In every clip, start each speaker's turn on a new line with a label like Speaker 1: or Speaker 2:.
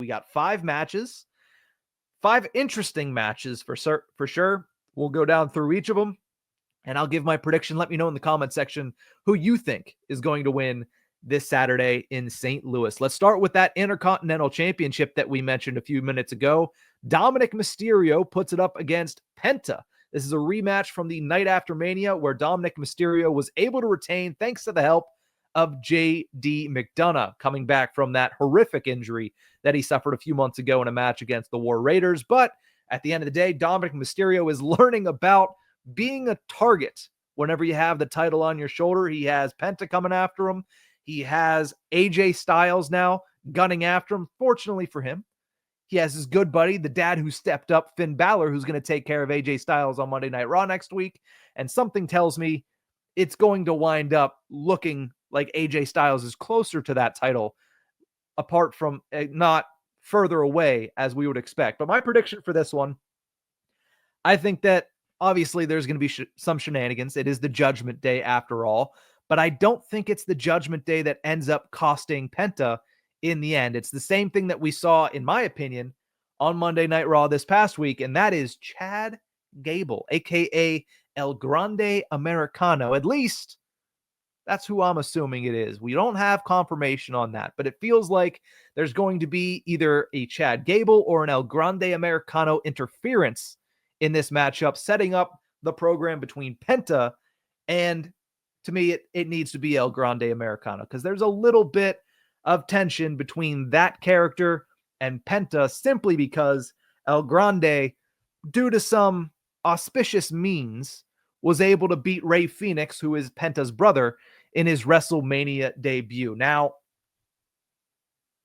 Speaker 1: got 5 matches, 5 interesting matches for sure. We'll go down through each of them, and I'll give my prediction. Let me know in the comment section who you think is going to win this Saturday in St. Louis. Let's start with that Intercontinental Championship that we mentioned a few minutes ago. Dominik Mysterio puts it up against Penta. This is a rematch from the night after Mania where Dominik Mysterio was able to retain thanks to the help of J.D. McDonough, coming back from that horrific injury that he suffered a few months ago in a match against the War Raiders. But at the end of the day, Dominik Mysterio is learning about being a target whenever you have the title on your shoulder. He has Penta coming after him. He has AJ Styles now gunning after him. Fortunately for him, he has his good buddy, the dad who stepped up, Finn Balor, who's going to take care of AJ Styles on Monday Night Raw next week. And something tells me it's going to wind up looking like AJ Styles is closer to that title, apart from not further away as we would expect. But my prediction for this one, I think that obviously there's going to be some shenanigans. It is the Judgment Day after all, but I don't think it's the Judgment Day that ends up costing Penta in the end. It's the same thing that we saw, in my opinion, on Monday Night Raw this past week, and that is Chad Gable, aka El Grande Americano. At least that's who I'm assuming it is. We don't have confirmation on that, but it feels like there's going to be either a Chad Gable or an El Grande Americano interference in this matchup, setting up the program between Penta and, to me, it needs to be El Grande Americano, because there's a little bit of tension between that character and Penta, simply because El Grande, due to some auspicious means, was able to beat Rey Fenix, who is Penta's brother, in his WrestleMania debut. Now,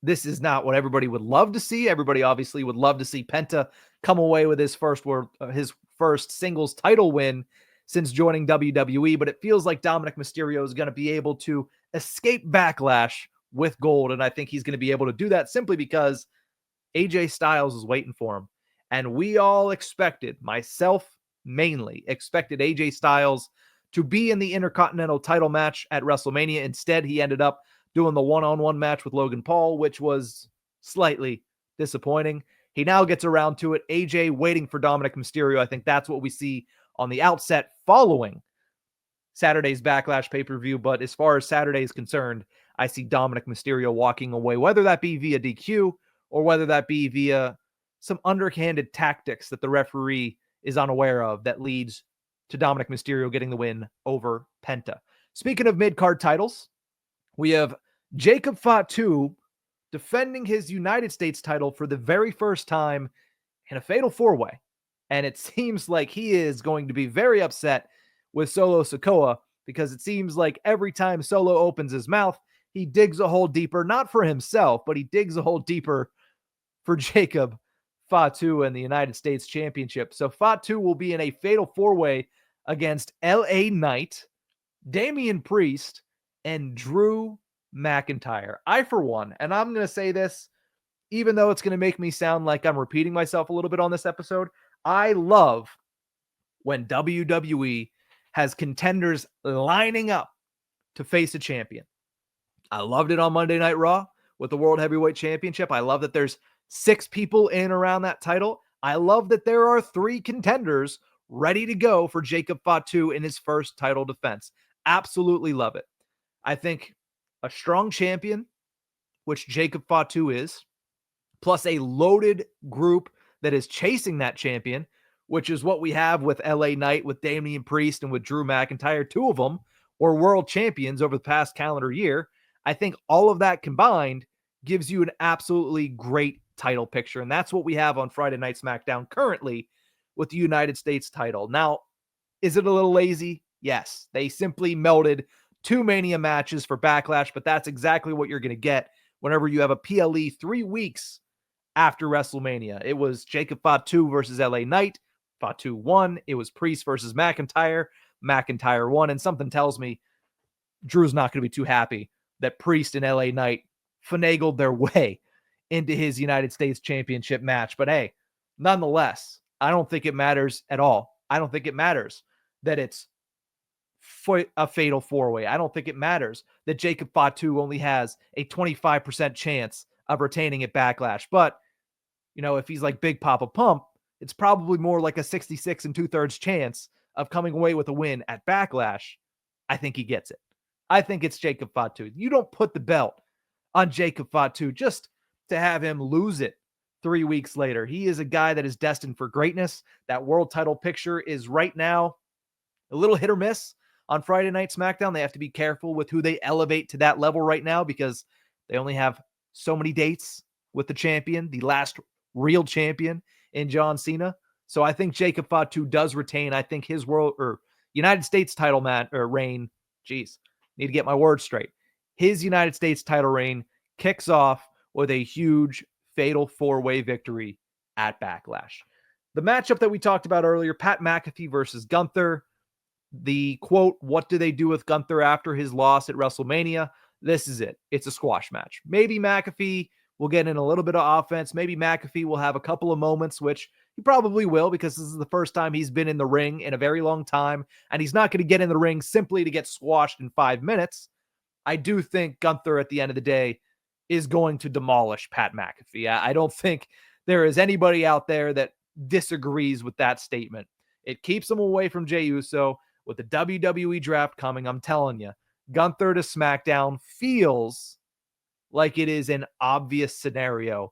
Speaker 1: this is not what everybody would love to see. Everybody obviously would love to see Penta come away with his first singles title win since joining WWE, but it feels like Dominik Mysterio is going to be able to escape Backlash with gold, and I think he's going to be able to do that simply because AJ Styles is waiting for him. And we all expected, myself mainly, expected AJ Styles to be in the Intercontinental title match at WrestleMania. Instead, he ended up doing the one-on-one match with Logan Paul, which was slightly disappointing. He now gets around to it. AJ waiting for Dominik Mysterio. I think that's what we see on the outset following Saturday's Backlash pay-per-view. But as far as Saturday is concerned, I see Dominik Mysterio walking away, whether that be via DQ or whether that be via some underhanded tactics that the referee is unaware of that leads to Dominik Mysterio getting the win over Penta. Speaking of mid-card titles, we have Jacob Fatu defending his United States title for the very first time in a fatal four-way. And it seems like he is going to be very upset with Solo Sikoa, because it seems like every time Solo opens his mouth, he digs a hole deeper, not for himself, but he digs a hole deeper for Jacob Fatu and the United States Championship. So Fatu will be in a fatal four-way against LA Knight, Damian Priest, and Drew McIntyre. I, for one, and I'm going to say this, even though it's going to make me sound like I'm repeating myself a little bit on this episode, I love when WWE has contenders lining up to face a champion. I loved it on Monday Night Raw with the World Heavyweight Championship. I love that there's 6 people in and around that title. I love that there are 3 contenders ready to go for Jacob Fatu in his first title defense. Absolutely love it. I think a strong champion, which Jacob Fatu is, plus a loaded group that is chasing that champion, which is what we have with LA Knight, with Damian Priest, and with Drew McIntyre. 2 of them were world champions over the past calendar year. I think all of that combined gives you an absolutely great title picture, and that's what we have on Friday Night SmackDown currently with the United States title. Now, is it a little lazy? Yes. They simply melded 2 Mania matches for Backlash, but that's exactly what you're going to get whenever you have a PLE 3 weeks after WrestleMania. It was Jacob Fatu versus LA Knight. Fatu won. It was Priest versus McIntyre. McIntyre won, and something tells me Drew's not going to be too happy that Priest and LA Knight finagled their way into his United States Championship match. But hey, nonetheless, I don't think it matters at all. I don't think it matters that it's a fatal 4-way. I don't think it matters that Jacob Fatu only has a 25% chance of retaining at Backlash. But, if he's like Big Papa Pump, it's probably more like a 66 and 2/3 chance of coming away with a win at Backlash. I think he gets it. I think it's Jacob Fatu. You don't put the belt on Jacob Fatu just to have him lose it 3 weeks later. He is a guy that is destined for greatness. That world title picture is right now a little hit or miss on Friday Night SmackDown. They have to be careful with who they elevate to that level right now because they only have so many dates with the champion, the last real champion in John Cena. So I think Jacob Fatu does retain. I think his world or United States title reign, need to get my words straight. His United States title reign kicks off with a huge fatal 4-way victory at Backlash. The matchup that we talked about earlier, Pat McAfee versus Gunther. The quote, what do they do with Gunther after his loss at WrestleMania? This is it. It's a squash match. Maybe McAfee will get in a little bit of offense. Maybe McAfee will have a couple of moments, which he probably will because this is the first time he's been in the ring in a very long time, and he's not going to get in the ring simply to get squashed in 5 minutes. I do think Gunther at the end of the day is going to demolish Pat McAfee. I don't think there is anybody out there that disagrees with that statement. It keeps him away from Jey Uso. With the WWE draft coming, I'm telling you, Gunther to SmackDown feels like it is an obvious scenario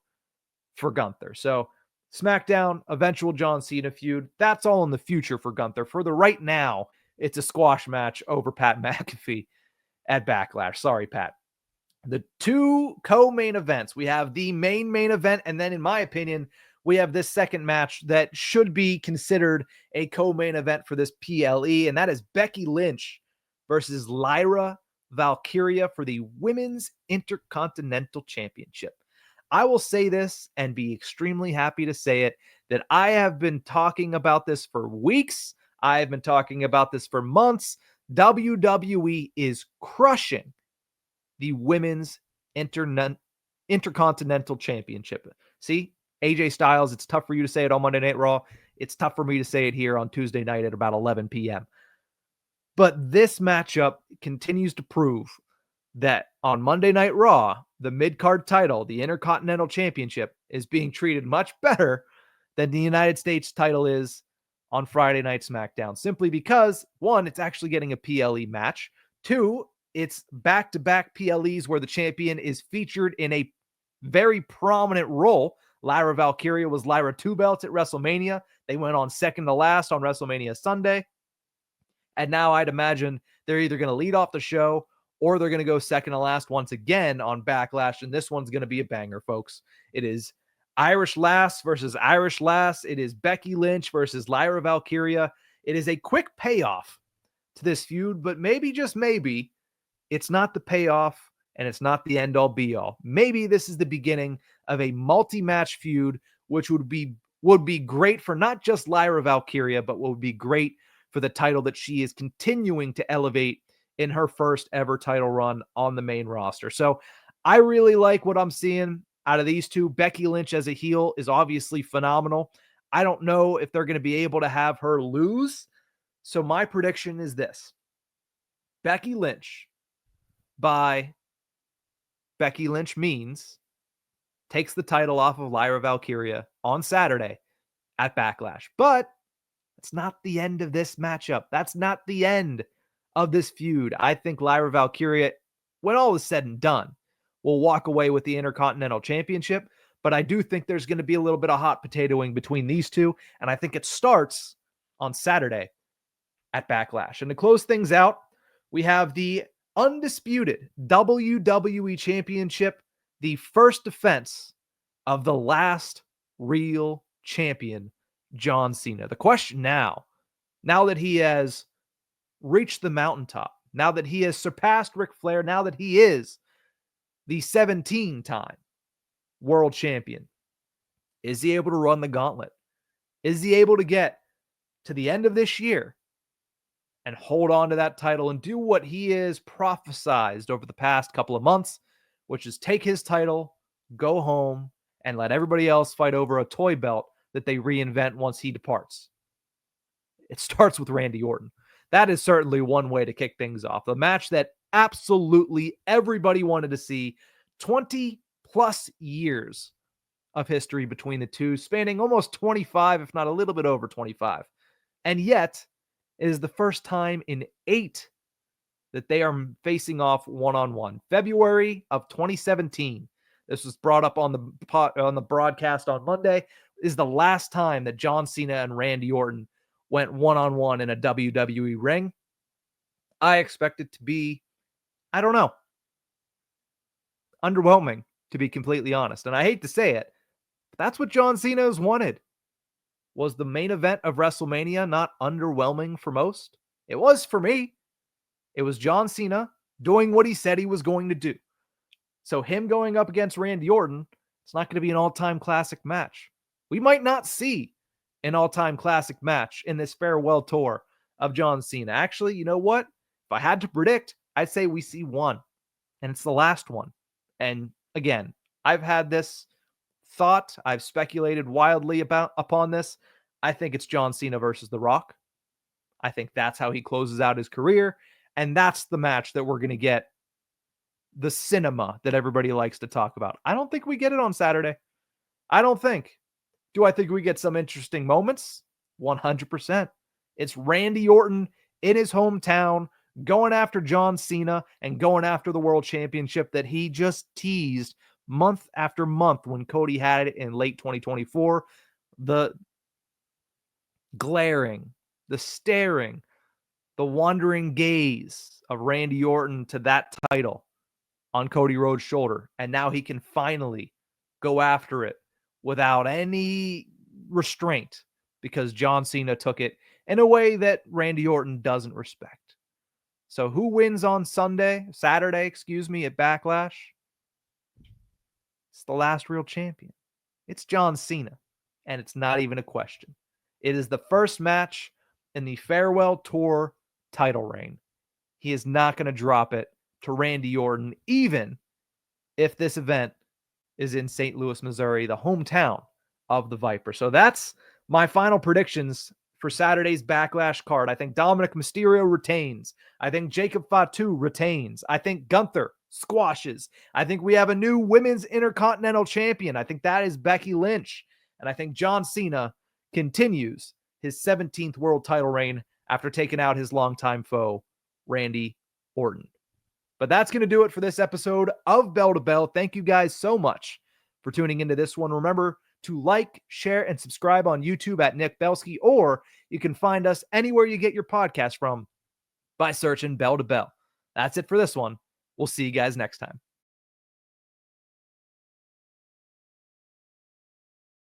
Speaker 1: for Gunther. So SmackDown, eventual John Cena feud, that's all in the future for Gunther. For the right now, it's a squash match over Pat McAfee at Backlash. Sorry, Pat. The 2 co-main events. We have the main event, and then in my opinion, we have this second match that should be considered a co-main event for this PLE, and that is Becky Lynch versus Lyra Valkyria for the Women's Intercontinental Championship. I will say this and be extremely happy to say it, that I have been talking about this for weeks. I have been talking about this for months. WWE is crushing the Women's Intercontinental Championship. See, AJ Styles, it's tough for you to say it on Monday Night Raw. It's tough for me to say it here on Tuesday night at about 11 p.m. But this matchup continues to prove that on Monday Night Raw, the mid-card title, the Intercontinental Championship, is being treated much better than the United States title is on Friday Night SmackDown. Simply because, 1, it's actually getting a PLE match. 2, it's back-to-back PLEs where the champion is featured in a very prominent role. Lyra Valkyria was Lyra 2 belts at WrestleMania. They went on second to last on WrestleMania Sunday. And now I'd imagine they're either going to lead off the show or they're going to go second to last once again on Backlash. And this one's going to be a banger, folks. It is Irish Lass versus Irish Lass. It is Becky Lynch versus Lyra Valkyria. It is a quick payoff to this feud, but maybe, just maybe, it's not the payoff and it's not the end-all be-all. Maybe this is the beginning of a multi-match feud, which would be great for not just Lyra Valkyria, but would be great for the title that she is continuing to elevate in her first ever title run on the main roster. So I really like what I'm seeing out of these two. Becky Lynch as a heel is obviously phenomenal. I don't know if they're going to be able to have her lose. So my prediction is this: Becky Lynch by Becky Lynch means takes the title off of Lyra Valkyria on Saturday at Backlash. But it's not the end of this matchup. That's not the end of this feud. I think Lyra Valkyria, when all is said and done, will walk away with the Intercontinental Championship. But I do think there's going to be a little bit of hot potatoing between these two. And I think it starts on Saturday at Backlash. And to close things out, we have the undisputed WWE Championship, the first defense of the last real champion, John Cena. The question now that he has reached the mountaintop, now that he has surpassed Ric Flair, now that he is the 17-time world champion, is he able to run the gauntlet? Is he able to get to the end of this year and hold on to that title and do what he is prophesized over the past couple of months, which is take his title, go home, and let everybody else fight over a toy belt that they reinvent once he departs? It starts with Randy Orton. That is certainly one way to kick things off. The match that absolutely everybody wanted to see. 20 plus years of history between the two, spanning almost 25, if not a little bit over 25. And yet, it is the first time in 8 that they are facing off one-on-one. February of 2017. This was brought up on the broadcast on Monday. Is the last time that John Cena and Randy Orton went one-on-one in a WWE ring. I expect it to be, I don't know, underwhelming, to be completely honest. And I hate to say it, but that's what John Cena has wanted. Was the main event of WrestleMania not underwhelming for most? It was for me. It was John Cena doing what he said he was going to do. So him going up against Randy Orton, it's not going to be an all-time classic match. We might not see an all-time classic match in this farewell tour of John Cena. Actually, you know what? If I had to predict, I'd say we see one, and it's the last one. And again, I've had this thought. I've speculated wildly upon this. I think it's John Cena versus The Rock. I think that's how he closes out his career. And that's the match that we're going to get the cinema that everybody likes to talk about. I don't think we get it on Saturday. I don't think. Do I think we get some interesting moments? 100%. It's Randy Orton in his hometown going after John Cena and going after the world championship that he just teased month after month when Cody had it in late 2024. The glaring, the staring, the wandering gaze of Randy Orton to that title on Cody Rhodes' shoulder. And now he can finally go after it without any restraint because John Cena took it in a way that Randy Orton doesn't respect. So who wins on Saturday, at Backlash? It's the last real champion. It's John Cena, and it's not even a question. It is the first match in the farewell tour title reign. He is not going to drop it to Randy Orton, even if this event is in St. Louis, Missouri, the hometown of the Viper. So that's my final predictions for Saturday's Backlash card. I think Dominik Mysterio retains. I think Jacob Fatu retains. I think Gunther squashes. I think we have a new women's intercontinental champion. I think that is Becky Lynch. And I think John Cena continues his 17th world title reign after taking out his longtime foe, Randy Orton. But that's going to do it for this episode of Bell to Bell. Thank you guys so much for tuning into this one. Remember to like, share, and subscribe on YouTube at Nick Belsky, or you can find us anywhere you get your podcast from by searching Bell to Bell. That's it for this one. We'll see you guys next time.